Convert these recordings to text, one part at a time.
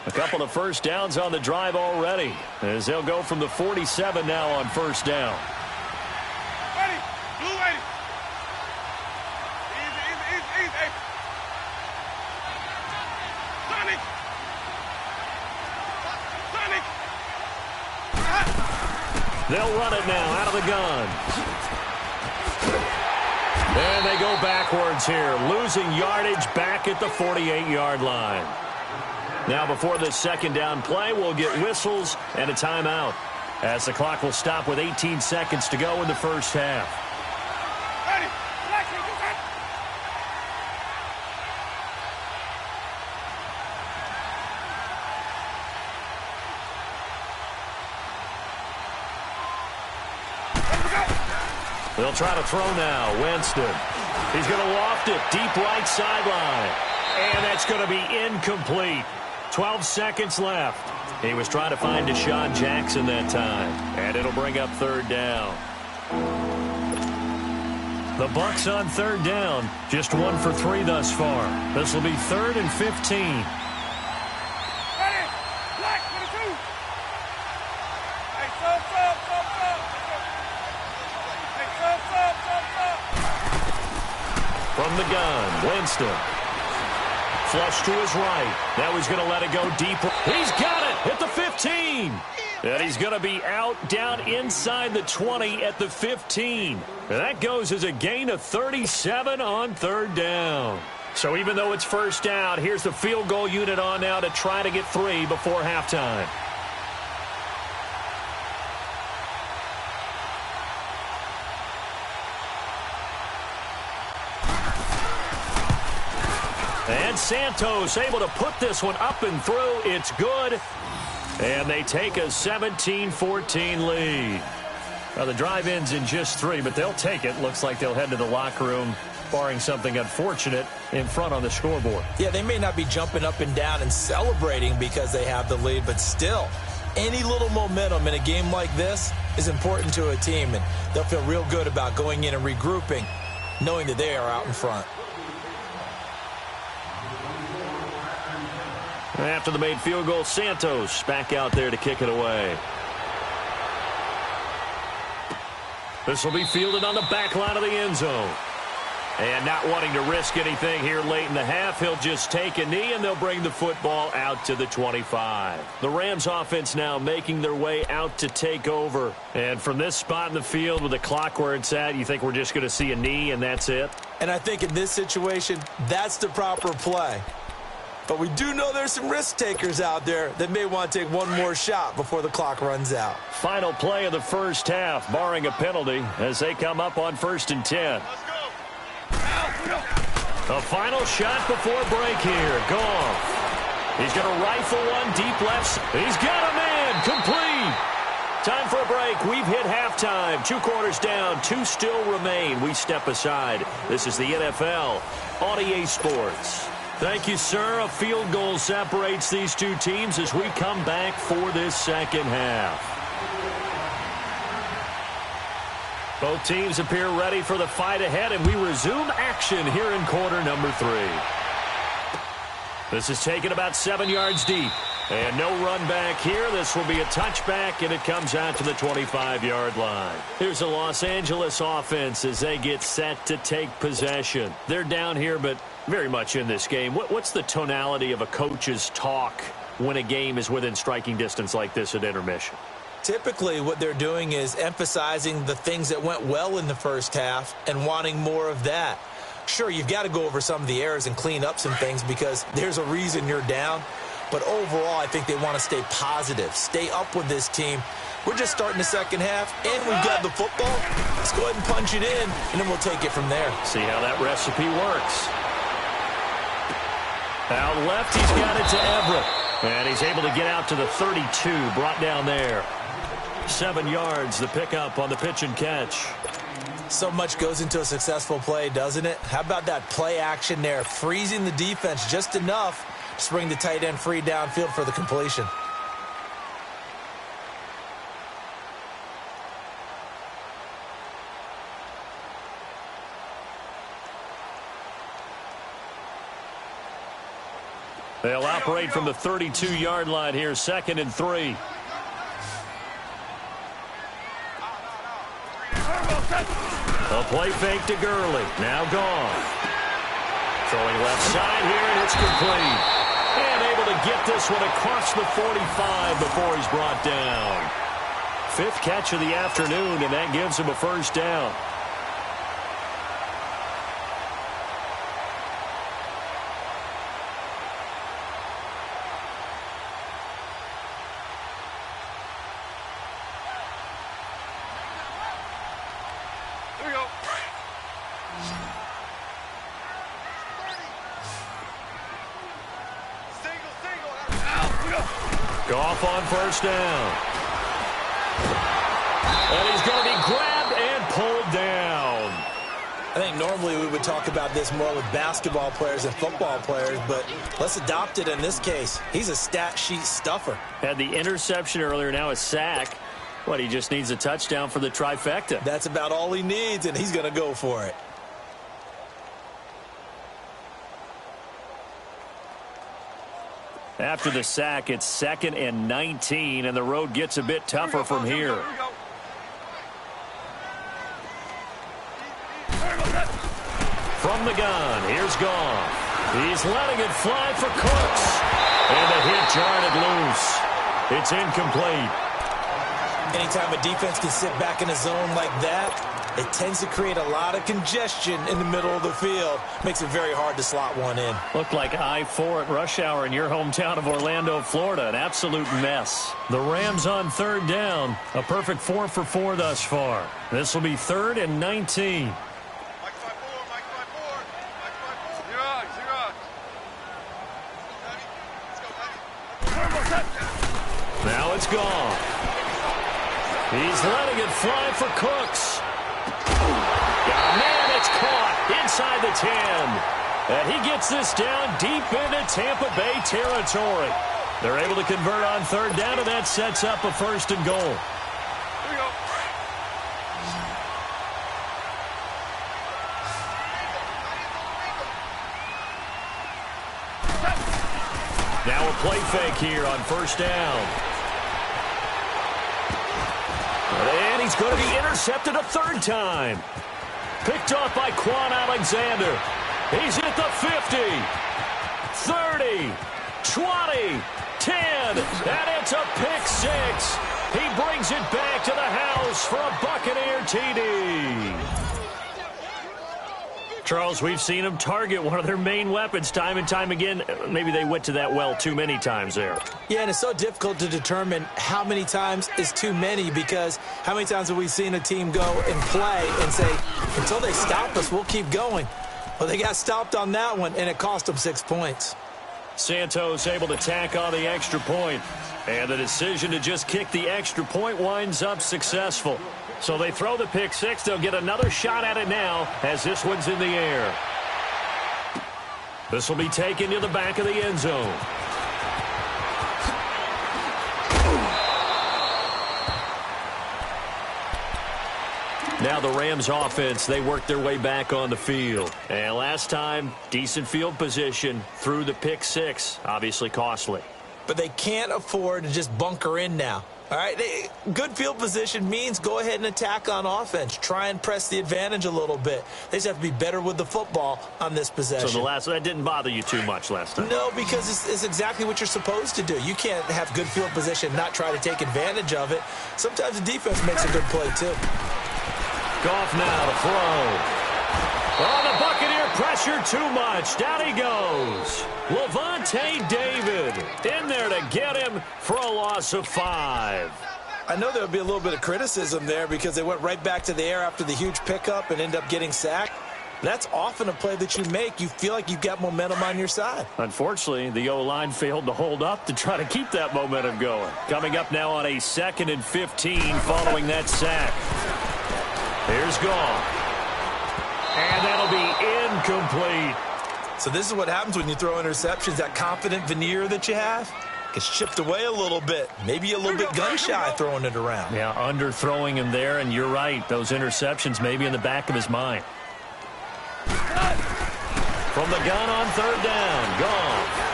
A couple of first downs on the drive already, as they'll go from the 47 now on first down. Ready. Blue ready. Easy. Sonic. They'll run it now out of the gun. And they go backwards here, losing yardage back at the 48-yard line. Now before this second down play, we'll get whistles and a timeout, as the clock will stop with 18 seconds to go in the first half. Ready. They'll try to throw now. Winston. He's going to loft it deep right sideline. And that's going to be incomplete. 12 seconds left. He was trying to find Deshaun Jackson that time. And it'll bring up third down. The Bucs on third down. Just 1 for 3 thus far. This will be 3rd and 15. From the gun, Winston. Flush to his right. Now he's going to let it go deeper. He's got it at the 15. And he's going to be out down inside the 20 at the 15. And that goes as a gain of 37 on third down. So even though it's first down, here's the field goal unit on now to try to get 3 before halftime. And Santos able to put this one up and through. It's good. And they take a 17-14 lead. Well, the drive ends in just 3, but they'll take it. Looks like they'll head to the locker room, barring something unfortunate, in front on the scoreboard. Yeah, they may not be jumping up and down and celebrating because they have the lead, but still, any little momentum in a game like this is important to a team, and they'll feel real good about going in and regrouping, knowing that they are out in front. After the made field goal, Santos back out there to kick it away. This will be fielded on the back line of the end zone. And not wanting to risk anything here late in the half, he'll just take a knee, and they'll bring the football out to the 25. The Rams offense now making their way out to take over. And from this spot in the field with the clock where it's at, you think we're just going to see a knee and that's it? And I think in this situation, that's the proper play. But we do know there's some risk takers out there that may want to take one more shot before the clock runs out. Final play of the first half, barring a penalty, as they come up on 1st and 10. A final shot before break here. Goff. He's going to rifle one deep left. He's got a man. Complete. Time for a break. We've hit halftime. 2 quarters down. 2 still remain. We step aside. This is the NFL on EA Sports. Thank you, sir. A field goal separates these two teams as we come back for this second half. Both teams appear ready for the fight ahead, and we resume action here in quarter number 3. This is taken about 7 yards deep. And no run back here. This will be a touchback, and it comes out to the 25-yard line. Here's the Los Angeles offense as they get set to take possession. They're down here, but very much in this game. What's the tonality of a coach's talk when a game is within striking distance like this at intermission? Typically, what they're doing is emphasizing the things that went well in the first half and wanting more of that. Sure, you've got to go over some of the errors and clean up some things because there's a reason you're down. But overall, I think they want to stay positive, stay up with this team. We're just starting the second half, and we've got the football. Let's go ahead and punch it in, and then we'll take it from there. See how that recipe works. Out left, he's got it to Everett. And he's able to get out to the 32, brought down there. 7 yards, the pickup on the pitch and catch. So much goes into a successful play, doesn't it? How about that play action there, freezing the defense just enough to bring the tight end free downfield for the completion. They'll operate separate from the 32-yard line here, 2nd and 3. A play fake to Gurley. Now gone. Throwing left side here, and it's complete. And able to get this one across the 45 before he's brought down. 5th catch of the afternoon, and that gives him a first down. Here we go. Goff on first down. And he's going to be grabbed and pulled down. I think normally we would talk about this more with basketball players and football players, but let's adopt it in this case. He's a stat sheet stuffer. Had the interception earlier, now a sack. He just needs a touchdown for the trifecta. That's about all he needs, and he's going to go for it. After the sack, it's 2nd and 19, and the road gets a bit tougher from here. From the gun, here's Goff. He's letting it fly for Cooks. And the hit jarred it loose. It's incomplete. Anytime a defense can sit back in a zone like that, it tends to create a lot of congestion in the middle of the field. Makes it very hard to slot one in. Looked like I-4 at rush hour in your hometown of Orlando, Florida. An absolute mess. The Rams on 3rd down. A perfect 4 for 4 thus far. This will be 3rd and 19. Mike 5-4, Mike 5-4, Mike 5-4. Zero. Let's go, buddy. Now it's gone. He's letting it fly for Cooks. Man, it's caught inside the 10. And he gets this down deep into Tampa Bay territory. They're able to convert on 3rd down, and that sets up a 1st and goal. Here we go. Now a play fake here on 1st down. And he's going to be intercepted a 3rd time. Picked off by Quan Alexander. He's at the 50, 30, 20, 10, and it's a pick 6. He brings it back to the house for a Buccaneer TD. Charles, we've seen them target one of their main weapons time and time again. Maybe they went to that well too many times there. Yeah, and it's so difficult to determine how many times is too many, because how many times have we seen a team go and play and say, until they stop us, we'll keep going. Well, they got stopped on that one, and it cost them 6 points. Santos able to tack on the extra point. And the decision to just kick the extra point winds up successful. So they throw the pick 6. They'll get another shot at it now as this one's in the air. This will be taken to the back of the end zone. Now the Rams offense, they work their way back on the field. And last time, decent field position through the pick 6. Obviously costly. But they can't afford to just bunker in now. All right, good field position means go ahead and attack on offense. Try and press the advantage a little bit. They just have to be better with the football on this possession. So that didn't bother you too much last time? No, because it's exactly what you're supposed to do. You can't have good field position, not try to take advantage of it. Sometimes the defense makes a good play, too. Goff now to throw. Oh, the Buccaneer pressure too much. Down he goes. Levante David in there to get him for a loss of 5. I know there would be a little bit of criticism there because they went right back to the air after the huge pickup and end up getting sacked. That's often a play that you make. You feel like you've got momentum on your side. Unfortunately, the O-line failed to hold up to try to keep that momentum going. Coming up now on a 2nd and 15 following that sack. Here's Goff. And that'll be incomplete. So this is what happens when you throw interceptions. That confident veneer that you have gets chipped away a little bit. Maybe a little bit gun-shy throwing it around. Yeah, underthrowing him there, and you're right. Those interceptions may be in the back of his mind. From the gun on 3rd down, Goff.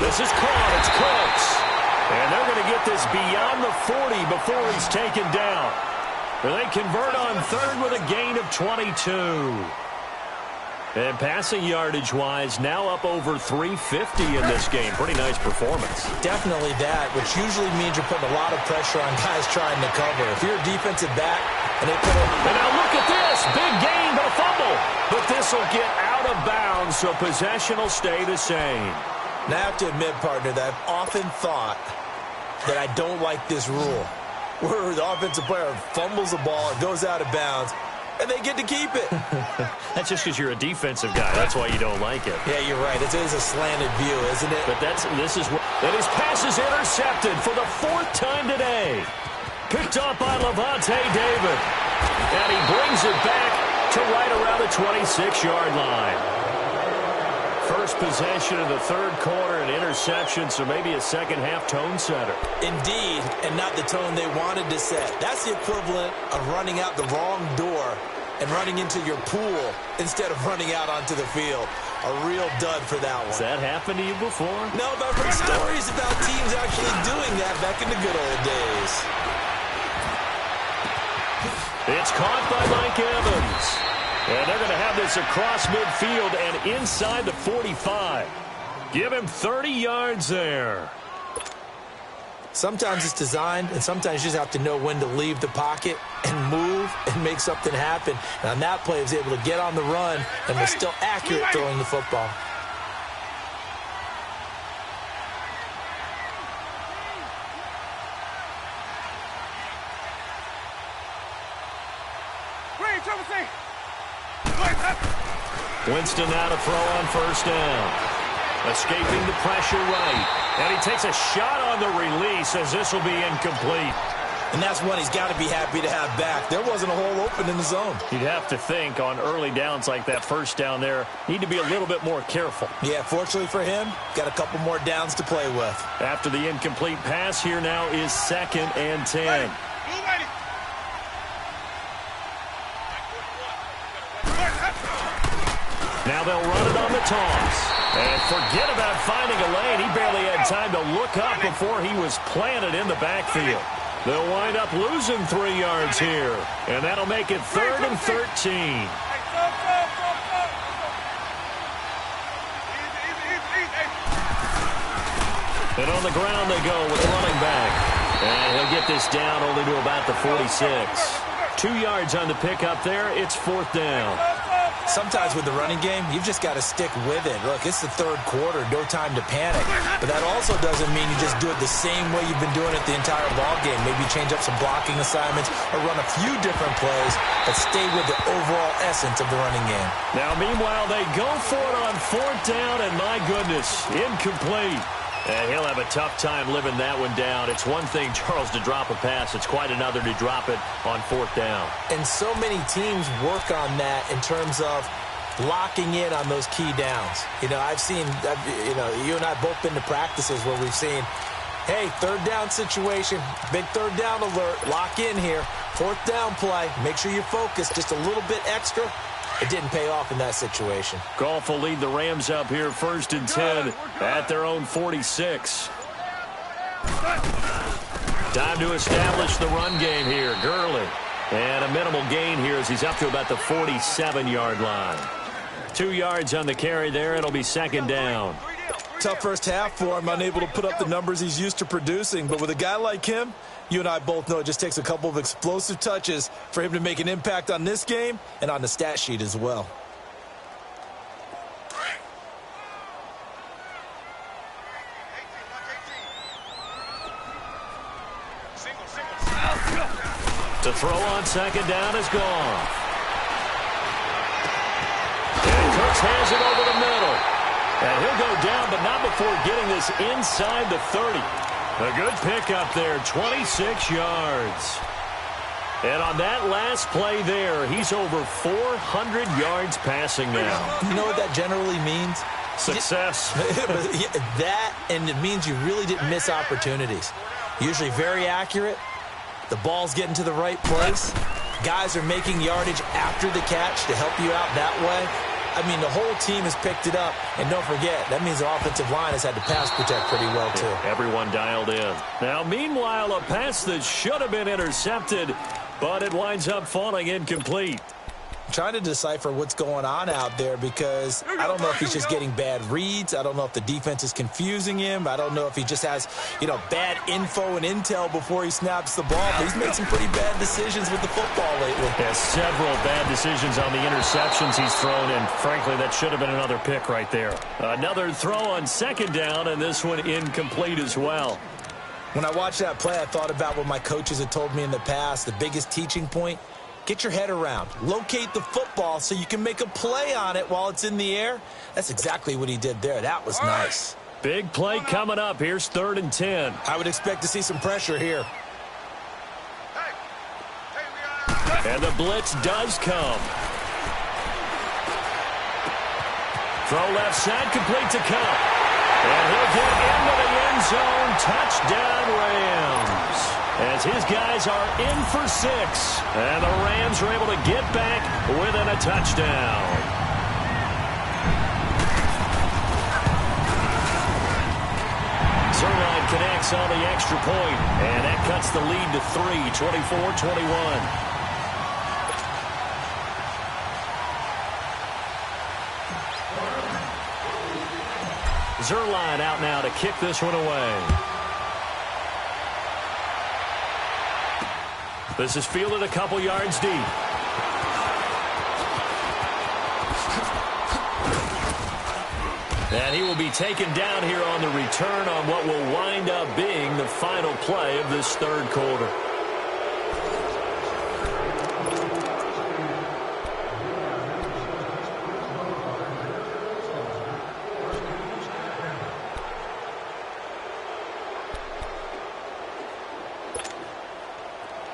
This is caught. It's close. And they're going to get this beyond the 40 before he's taken down. They convert on third with a gain of 22. And passing yardage-wise, now up over 350 in this game. Pretty nice performance. Definitely that, which usually means you're putting a lot of pressure on guys trying to cover. If you're a defensive back, and they put and now look at this. Big gain, but a fumble. But this will get out of bounds, so possession will stay the same. Now, I have to admit, partner, that I've often thought that I don't like this rule, where the offensive player fumbles the ball, it goes out of bounds, and they get to keep it. That's just because you're a defensive guy. That's why you don't like it. Yeah, you're right. It is a slanted view, isn't it? But and his pass is intercepted for the fourth time today. Picked up by Levante David. And he brings it back to right around the 26-yard line. First possession of the third quarter, an interception, so maybe a second-half tone setter. Indeed, and not the tone they wanted to set. That's the equivalent of running out the wrong door and running into your pool instead of running out onto the field. A real dud for that one. Has that happened to you before? No, but I've heard stories about teams actually doing that back in the good old days. It's caught by Mike Evans. And they're going to have this across midfield and inside the 45. Give him 30 yards there. Sometimes it's designed, and sometimes you just have to know when to leave the pocket and move and make something happen. And on that play, he was able to get on the run and was still accurate throwing the football. Winston now to throw on first down. Escaping the pressure right. And he takes a shot on the release as this will be incomplete. And that's one he's got to be happy to have back. There wasn't a hole open in the zone. You'd have to think on early downs like that first down there, need to be a little bit more careful. Yeah, fortunately for him, got a couple more downs to play with. After the incomplete pass, here now is 2nd and 10. Now they'll run it on the toss. And forget about finding a lane. He barely had time to look up before he was planted in the backfield. They'll wind up losing 3 yards here. And that'll make it 3rd and 13. And on the ground they go with the running back. And he'll get this down only to about the 46. 2 yards on the pickup there. It's 4th down. Sometimes with the running game, you've just got to stick with it. Look, it's the third quarter, no time to panic. But that also doesn't mean you just do it the same way you've been doing it the entire ball game. Maybe change up some blocking assignments or run a few different plays, but stay with the overall essence of the running game. Now, meanwhile, they go for it on 4th down, and my goodness, incomplete. And he'll have a tough time living that one down. It's one thing, Charles, to drop a pass. It's quite another to drop it on 4th down. And so many teams work on that in terms of locking in on those key downs. You know, you and I both been to practices where we've seen, hey, 3rd down situation, big 3rd down alert, lock in here. 4th down play, make sure you're focused just a little bit extra. It didn't pay off in that situation. Goff will lead the Rams up here 1st and 10 at their own 46. Time to establish the run game here. Gurley. And a minimal gain here as he's up to about the 47-yard line. 2 yards on the carry there. It'll be 2nd down. Tough first half for him, unable to put up the numbers he's used to producing. But with a guy like him, you and I both know it just takes a couple of explosive touches for him to make an impact on this game and on the stat sheet as well. To throw on 2nd down is gone. And Cooks has it over the middle. And he'll go down, but not before getting this inside the 30. A good pickup there, 26 yards. And on that last play there, he's over 400 yards passing now. You know what that generally means? Success. That, and it means you really didn't miss opportunities. Usually very accurate. The ball's getting to the right place. Guys are making yardage after the catch to help you out that way. I mean, the whole team has picked it up. And don't forget, that means the offensive line has had to pass protect pretty well, too. Yeah, everyone dialed in. Now, meanwhile, a pass that should have been intercepted, but it winds up falling incomplete. Trying to decipher what's going on out there because I don't know if he's just getting bad reads. I don't know if the defense is confusing him. I don't know if he just has, bad info and intel before he snaps the ball. But he's made some pretty bad decisions with the football lately. Yeah, several bad decisions on the interceptions he's thrown, and frankly, that should have been another pick right there. Another throw on second down, and this one incomplete as well. When I watched that play, I thought about what my coaches had told me in the past. The biggest teaching point: get your head around. Locate the football so you can make a play on it while it's in the air. That's exactly what he did there. That was nice. Big play coming up. Here's 3rd and 10. I would expect to see some pressure here. And the blitz does come. Throw left side, complete to Cup. And he'll get into the end zone. Touchdown, Rams. As his guys are in for 6. And the Rams are able to get back within a touchdown. Zerline connects on the extra point. And that cuts the lead to 3, 24-21. Zerline out now to kick this one away. This is fielded a couple yards deep. And he will be taken down here on the return on what will wind up being the final play of this 3rd quarter.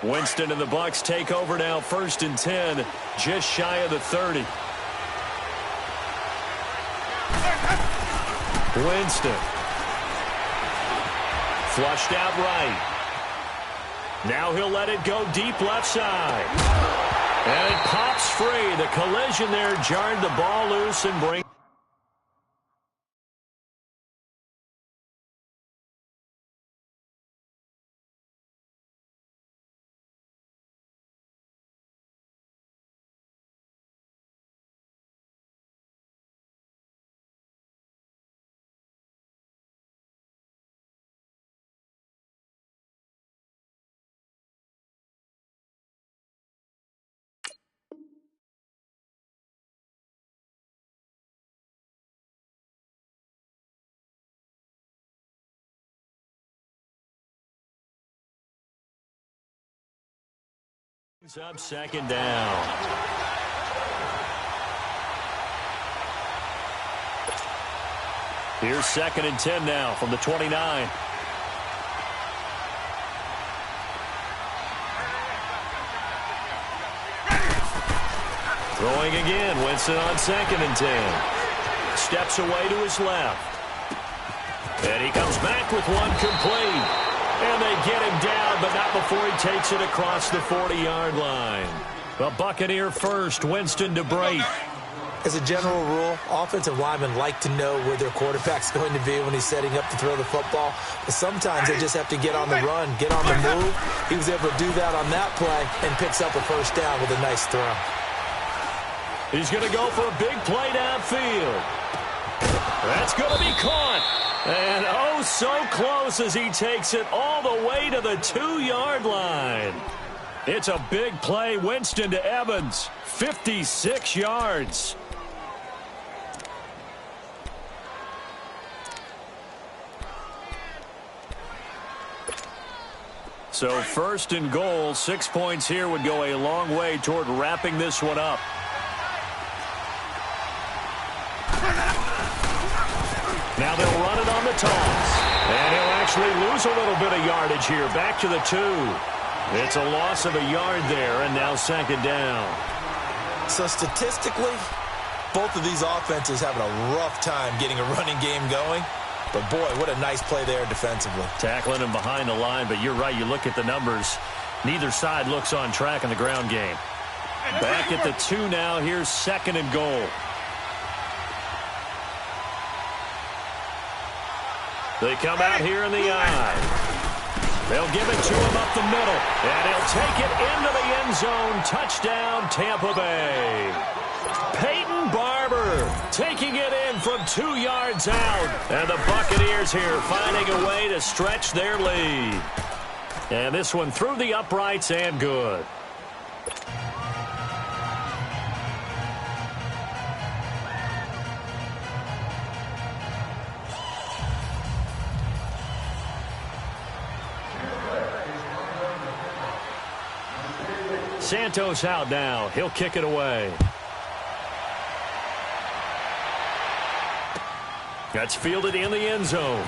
Winston and the Bucs take over now, 1st and 10, just shy of the 30. Winston. Flushed out right. Now he'll let it go deep left side. And it pops free. The collision there jarred the ball loose and brings. Up 2nd down. Here's 2nd and 10 now from the 29. Throwing again. Winston on 2nd and 10. Steps away to his left. And he comes back with one complete. And they get him down, but not before he takes it across the 40-yard line. The Buccaneer first, Winston to break. As a general rule, offensive linemen like to know where their quarterback's going to be when he's setting up to throw the football. But sometimes they just have to get on the run, get on the move. He was able to do that on that play and picks up a 1st down with a nice throw. He's going to go for a big play downfield. That's going to be caught. And oh, so close as he takes it all the way to the 2-yard line. It's a big play. Winston to Evans, 56 yards. So 1st and goal, 6 points here would go a long way toward wrapping this one up. Now they'll run it on the toss. And he'll actually lose a little bit of yardage here. Back to the 2. It's a loss of a yard there, and now 2nd down. So statistically, both of these offenses having a rough time getting a running game going. But, boy, what a nice play there defensively. Tackling him behind the line, but you're right. You look at the numbers. Neither side looks on track in the ground game. Back at the 2 now. Here's 2nd and goal. They come out here in the eye. They'll give it to him up the middle, and he'll take it into the end zone. Touchdown, Tampa Bay. Peyton Barber taking it in from 2 yards out. And the Buccaneers here finding a way to stretch their lead. And this one through the uprights and good. Santos out now. He'll kick it away. That's fielded in the end zone.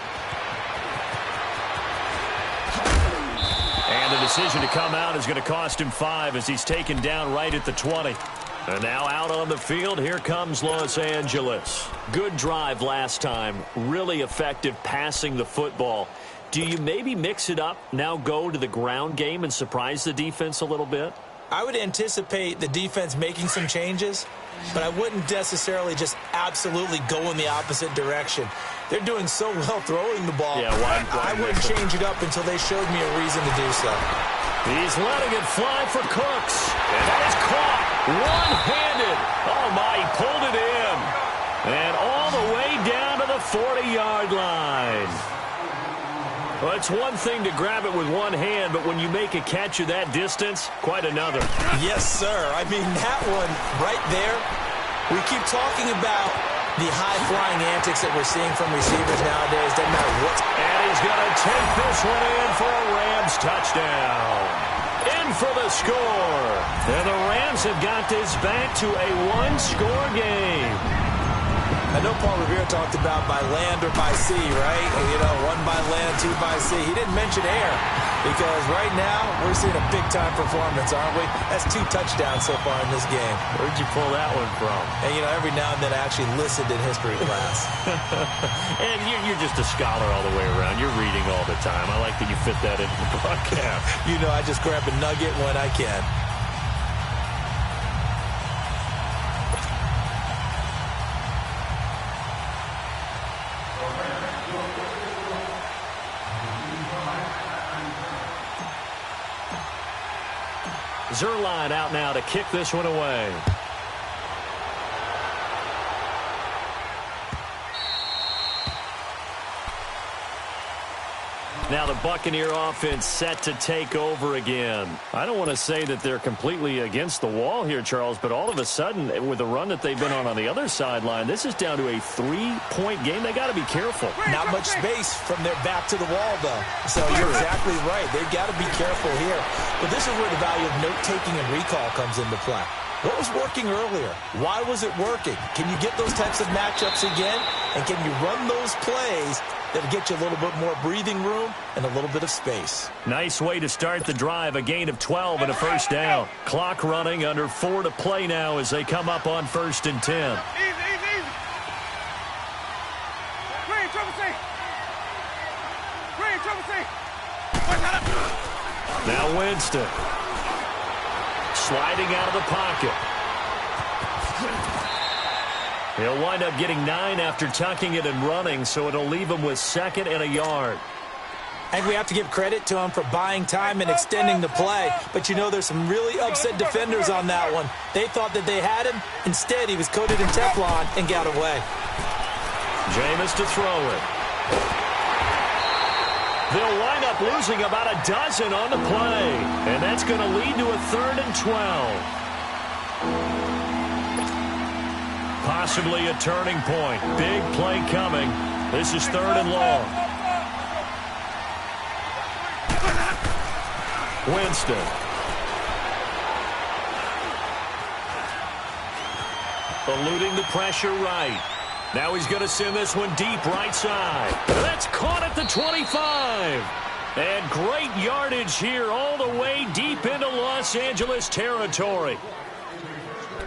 And the decision to come out is going to cost him 5 as he's taken down right at the 20. And now out on the field, here comes Los Angeles. Good drive last time. Really effective passing the football. Do you maybe mix it up, now go to the ground game and surprise the defense a little bit? I would anticipate the defense making some changes, but I wouldn't necessarily just absolutely go in the opposite direction. They're doing so well throwing the ball. Yeah, why I wouldn't change it up until they showed me a reason to do so. He's letting it fly for Cooks. And that is caught one-handed. Oh, my, he pulled it in. And all the way down to the 40-yard line. Well, it's one thing to grab it with one hand, but when you make a catch of that distance, quite another. Yes, sir. I mean, that one right there, we keep talking about the high-flying antics that we're seeing from receivers nowadays. Doesn't matter what. And he's going to take this one in for a Rams touchdown. In for the score. And the Rams have got this back to a one-score game. I know Paul Revere talked about by land or by sea, right? You know, 1 by land, 2 by sea. He didn't mention air because right now we're seeing a big-time performance, aren't we? That's 2 touchdowns so far in this game. Where'd you pull that one from? And, you know, every now and then I actually listened in history class. And you're just a scholar all the way around. You're reading all the time. I like that you fit that into the broadcast. You know, I just grab a nugget when I can. Zerline out now to kick this one away. Now the Buccaneer offense set to take over again. I don't want to say that they're completely against the wall here, Charles, but all of a sudden, with the run that they've been on the other sideline, this is down to a 3-point game. They got to be careful. Not much space from their back to the wall, though. So you're exactly right. They've got to be careful here. But this is where the value of note-taking and recall comes into play. What was working earlier? Why was it working? Can you get those types of matchups again? And can you run those plays that'll get you a little bit more breathing room and a little bit of space? Nice way to start the drive. A gain of 12 and a first down. Clock running, under 4 to play now as they come up on 1st and 10. Easy, easy, easy. Green, triple C. Green, triple C. Now Winston. Sliding out of the pocket. He'll wind up getting 9 after tucking it and running, so it'll leave him with 2nd and a yard. I think we have to give credit to him for buying time and extending the play. But, you know, there's some really upset defenders on that one. They thought that they had him. Instead, he was coated in Teflon and got away. Jameis to throw it. They'll wind up losing about a dozen on the play. And that's going to lead to a 3rd and 12. Possibly a turning point. Big play coming. This is 3rd and long. Winston. Eluding the pressure right. Now he's going to send this one deep right side. That's caught at the 25. And great yardage here all the way deep into Los Angeles territory.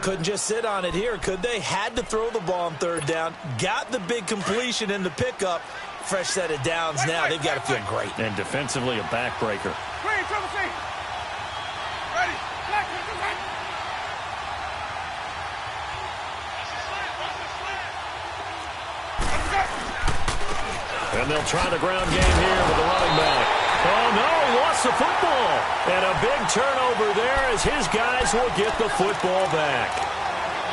Couldn't just sit on it here, could they? Had to throw the ball on 3rd down. Got the big completion in the pickup. Fresh set of downs now. They've got to feel great. And defensively a backbreaker. Green, triple C. Ready. Black, right. And they'll try the ground game here with the running back. Oh, no, he lost the football. And a big turnover there as his guys will get the football back.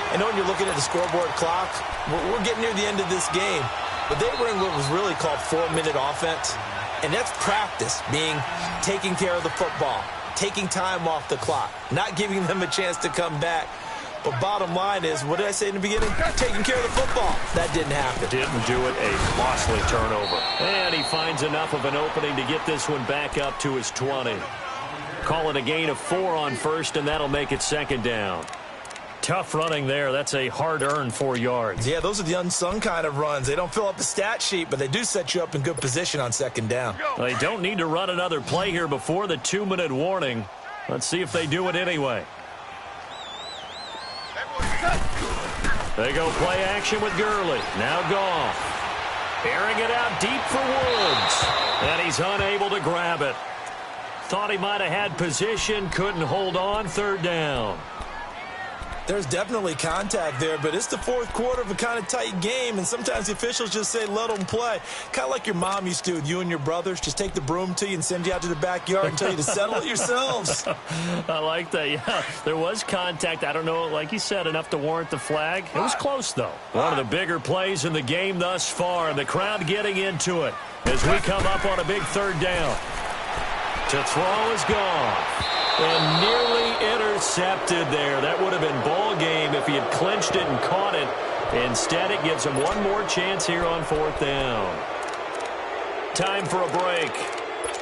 And when you're looking at the scoreboard clock, we're getting near the end of this game. But they were in what was really called 4-minute offense. And that's practice, being taking care of the football, taking time off the clock, not giving them a chance to come back. But bottom line is, what did I say in the beginning? Taking care of the football. That didn't happen. Didn't do it, a costly turnover. And he finds enough of an opening to get this one back up to his 20. Call it a gain of 4 on first, and that'll make it second down. Tough running there. That's a hard-earned 4 yards. Yeah, those are the unsung kind of runs. They don't fill up the stat sheet, but they do set you up in good position on second down. They don't need to run another play here before the 2-minute warning. Let's see if they do it anyway. They go play action with Gurley. Now Goff. Airing it out deep for Woods. And he's unable to grab it. Thought he might have had position. Couldn't hold on. Third down. There's definitely contact there, but it's the fourth quarter of a kind of tight game, and sometimes the officials just say, let them play. Kind of like your mom used to with you and your brothers. Just take the broom to you and send you out to the backyard and tell you to settle it yourselves. I like that, yeah. There was contact. I don't know, like you said, enough to warrant the flag. It was close, though. One of the bigger plays in the game thus far, and the crowd getting into it as we come up on a big third down. To throw is Goff. And nearly intercepted there. That would have been ball game if he had clinched it and caught it. Instead, it gives him one more chance here on fourth down. Time for a break.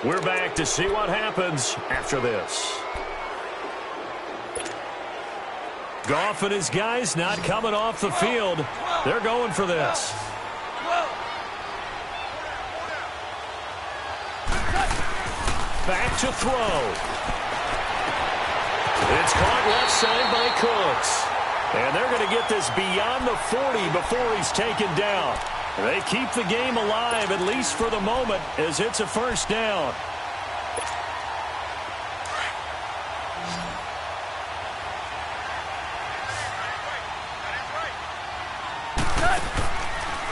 We're back to see what happens after this. Goff and his guys not coming off the field. They're going for this. Back to throw. It's caught left side by Cooks. And they're going to get this beyond the 40 before he's taken down. They keep the game alive, at least for the moment, as it's a first down.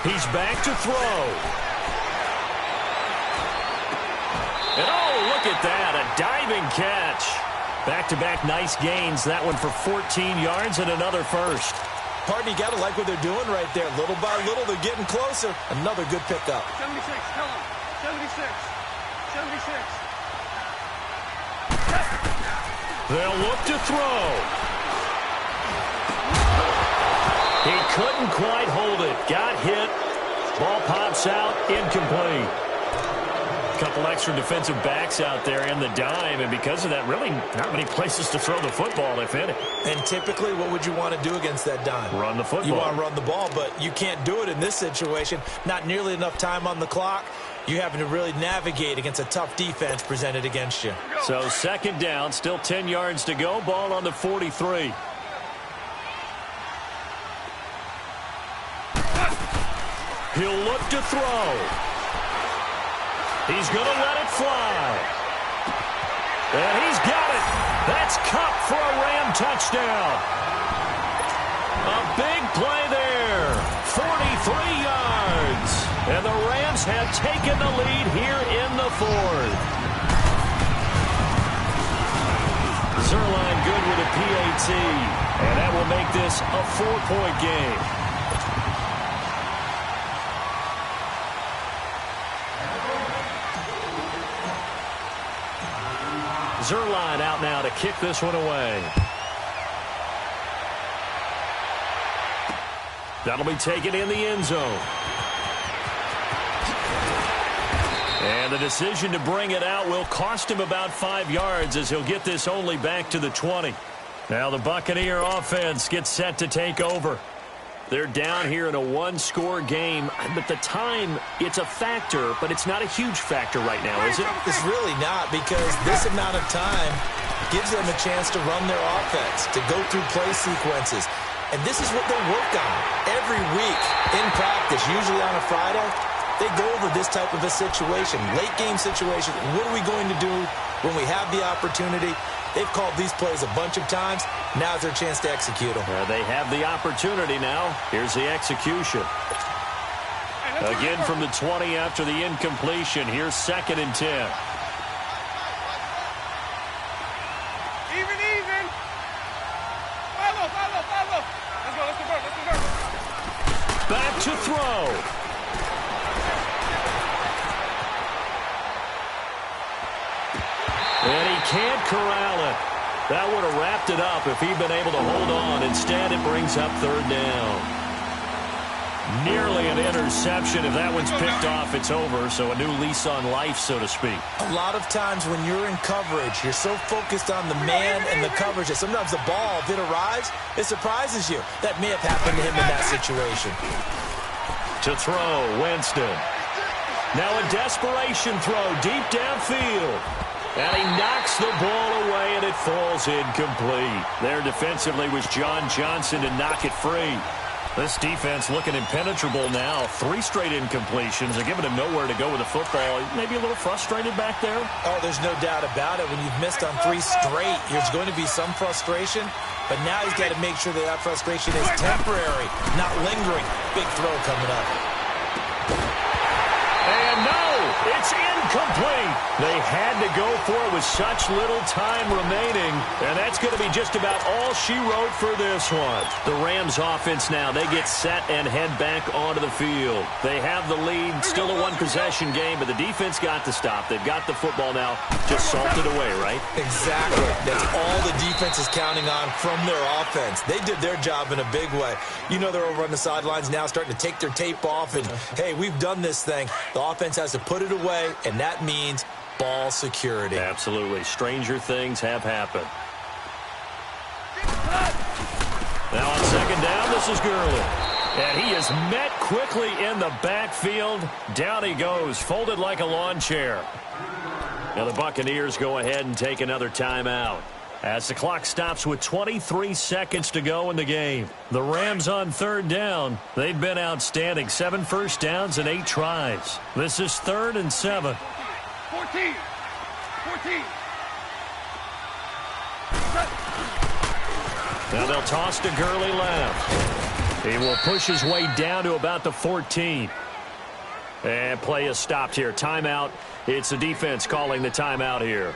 He's back to throw. And oh, look at that, a diving catch. Back-to-back nice gains. That one for 14 yards and another first. Pardon, you got to like what they're doing right there. Little by little, they're getting closer. Another good pickup. 76, tell him. 76. 76. They'll look to throw. He couldn't quite hold it. Got hit. Ball pops out. Incomplete. Couple extra defensive backs out there in the dime, and because of that, really not many places to throw the football, if any. And typically, what would you want to do against that dime? Run the football. You want to run the ball, but you can't do it in this situation. Not nearly enough time on the clock. You having to really navigate against a tough defense presented against you. So second down, still 10 yards to go. Ball on the 43. He'll look to throw. He's going to let it fly. And he's got it. That's Cup for a Ram touchdown. A big play there. 43 yards. And the Rams have taken the lead here in the fourth. Zerline good with a PAT. And that will make this a 4-point game. Zerline out now to kick this one away. That'll be taken in the end zone. And the decision to bring it out will cost him about 5 yards as he'll get this only back to the 20. Now the Buccaneer offense gets set to take over. They're down here in a one-score game, but the time, it's a factor, but it's not a huge factor right now, is it? It's really not, because this amount of time gives them a chance to run their offense, to go through play sequences. And this is what they work on every week in practice, usually on a Friday. They go over this type of a situation, late-game situation. What are we going to do when we have the opportunity? They've called these plays a bunch of times. Now's their chance to execute them. They have the opportunity now. Here's the execution. Hey, Again from the 20 after the incompletion. Here's 2nd and 10. Even. Follow. Let's go. Back to throw. And he can't corral it. That would have wrapped it up if he'd been able to hold on. Instead, it brings up 3rd down. Nearly an interception. If that one's picked off, it's over. So a new lease on life, so to speak. A lot of times when you're in coverage, you're so focused on the man and the coverage that sometimes the ball, if it arrives, it surprises you. That may have happened to him in that situation. To throw, Winston. Now a desperation throw deep downfield. And he knocks the ball away, and it falls incomplete. There defensively was John Johnson to knock it free. This defense looking impenetrable now. 3 straight incompletions. They're giving him nowhere to go with the football. Maybe a little frustrated back there. Oh, there's no doubt about it. When you've missed on 3 straight, there's going to be some frustration. But now he's got to make sure that frustration is temporary, not lingering. Big throw coming up. And no, it's incomplete. They had to go for it with such little time remaining. And that's going to be just about all she wrote for this one. The Rams offense now, they get set and head back onto the field. They have the lead, still a 1-possession game, but the defense got to stop. They've got the football now, just salted away, right? Exactly. That's all the defense is counting on from their offense. They did their job in a big way. You know they're over on the sidelines now starting to take their tape off and, hey, we've done this thing. The offense has to put it away, and that means ball security. Absolutely. Stranger things have happened. Now on 2nd down, this is Gurley. And he is met quickly in the backfield. Down he goes, folded like a lawn chair. Now the Buccaneers go ahead and take another timeout as the clock stops with 23 seconds to go in the game. The Rams on 3rd down. They've been outstanding. 7 first downs and 8 tries. This is 3rd and 7. 14. Now they'll toss to Gurley left. He will push his way down to about the 14. And play is stopped here. Timeout. It's the defense calling the timeout here,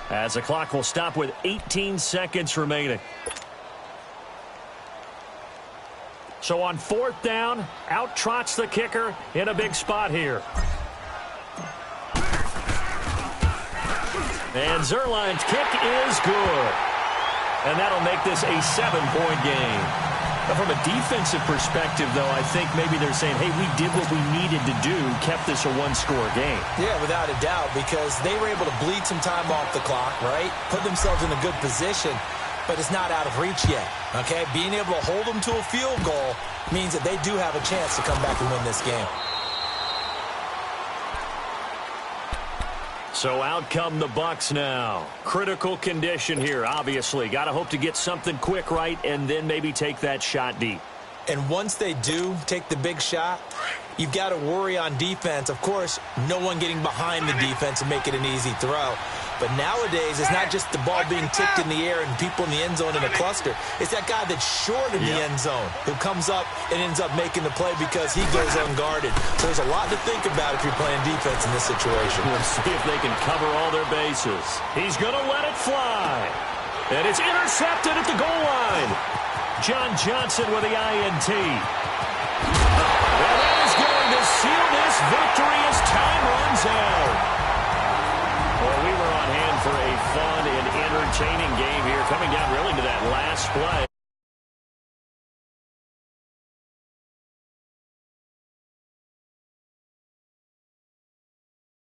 as the clock will stop with 18 seconds remaining. So on 4th down, out trots the kicker in a big spot here. And Zerline's kick is good. And that'll make this a 7-point game. Now, from a defensive perspective, though, I think maybe they're saying, hey, we did what we needed to do, kept this a 1-score game. Yeah, without a doubt, because they were able to bleed some time off the clock, right? Put themselves in a good position, but it's not out of reach yet, okay? Being able to hold them to a field goal means that they do have a chance to come back and win this game. So out come the Bucs now. Critical condition here, obviously. Got to hope to get something quick right and then maybe take that shot deep. And once they do take the big shot, you've got to worry on defense. Of course, no one getting behind the defense and make it an easy throw. But nowadays, it's not just the ball being tipped in the air and people in the end zone in a cluster. It's that guy that's short in the end zone who comes up and ends up making the play because he goes unguarded. So there's a lot to think about if you're playing defense in this situation. We'll see if they can cover all their bases. He's going to let it fly. And it's intercepted at the goal line. John Johnson with the INT. And that is going to seal this victory as time runs out. Well, we were on hand for a fun and entertaining game here, coming down really to that last play.